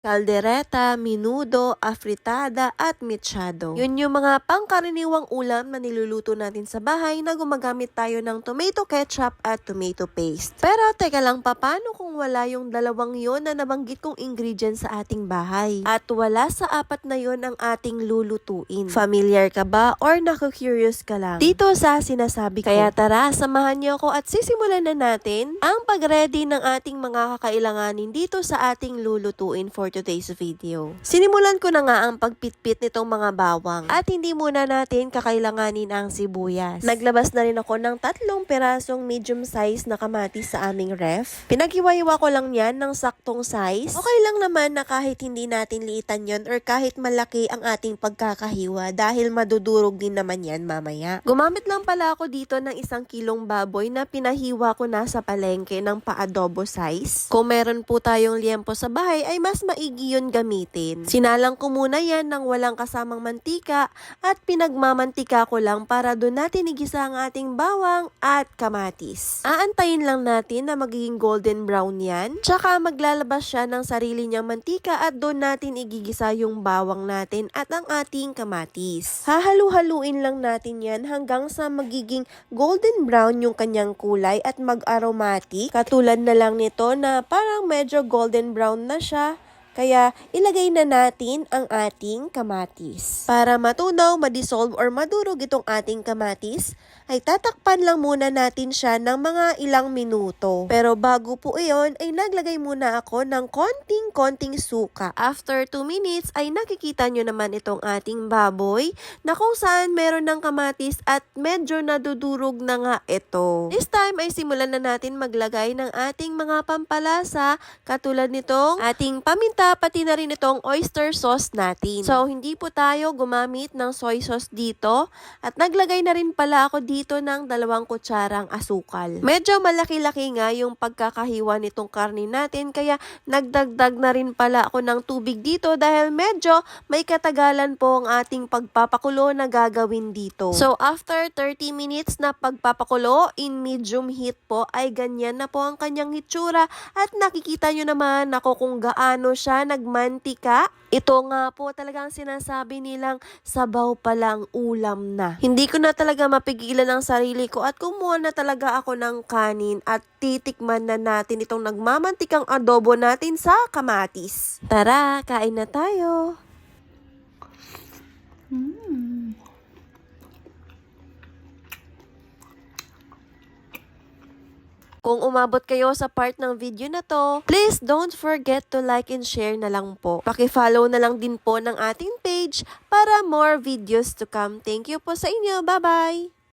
kaldereta, menudo, afritada, at mechado. Yun yung mga pangkaraniwang ulam na niluluto natin sa bahay na gumagamit tayo ng tomato ketchup at tomato paste. Pero teka lang, paano kung wala yung dalawang yon na nabanggit kong ingredients sa ating bahay? At wala sa apat na yon ang ating lulutuin. Familiar ka ba or naku-curious ka lang dito sa sinasabi ko? Kaya tara, samahan niyo ako at sisimulan na natin ang pag-ready ng ating mga kakailanganin dito sa ating lulutuin for today's video. Sinimulan ko na nga ang pagpitpit nitong mga bawang at hindi muna natin kakailanganin ang sibuyas. Naglabas na rin ako ng 3 perasong medium size na kamatis sa aming ref. Pinaghiwa-hiwa ko lang yan ng saktong size. Okay lang naman na kahit hindi natin liitan yon or kahit malaki ang ating pagkakahiwa dahil madudurog din naman yan mamaya. Gumamit lang pala ako dito ng 1 kilong baboy na pinahiwa ko na sa palengke ng pa-adobo size. Kung meron po tayong liempo sa bahay ay mas maigi yun gamitin. Sinalang ko muna yan ng walang kasamang mantika at pinagmamantika ko lang para doon natin igisa ang ating bawang at kamatis. Aantayin lang natin na magiging golden brown yan. Tsaka maglalabas siya ng sarili niyang mantika at doon natin igigisa yung bawang natin at ang ating kamatis. Hahalu-haluin lang natin yan hanggang sa magiging golden brown yung kanyang kulay at mag-aromatic. Katulad na lang nito na parang medyo golden brown na siya. Kaya ilagay na natin ang ating kamatis. Para matunaw, madissolve or madurog itong ating kamatis, ay tatakpan lang muna natin siya ng mga ilang minuto. Pero bago po iyon, ay naglagay muna ako ng konting suka. After 2 minutes, ay nakikita nyo naman itong ating baboy na kung saan meron ng kamatis at medyo nadudurog na nga ito. This time ay simulan na natin maglagay ng ating mga pampalasa katulad nitong ating paminta pati na rin itong oyster sauce natin. So, hindi po tayo gumamit ng soy sauce dito at naglagay na rin pala ako dito ng 2 kutsarang asukal. Medyo malaki-laki nga yung pagkakahiwa nitong karne natin kaya nagdagdag na rin pala ako ng tubig dito dahil medyo may katagalan po ang ating pagpapakulo na gagawin dito. So, after 30 minutes na pagpapakulo in medium heat po ay ganyan na po ang kanyang hitsura at nakikita nyo naman ako kung gaano siya nagmantika. Ito nga po talagang sinasabi nilang sabaw palang ulam na. Hindi ko na talaga mapigilan ang sarili ko at kumuha na talaga ako ng kanin at titikman na natin itong nagmamantikang adobo natin sa kamatis. Tara, kain na tayo! Kung umabot kayo sa part ng video na to, please don't forget to like and share na lang po. Paki-follow na lang din po ng ating page para more videos to come. Thank you po sa inyo. Bye-bye!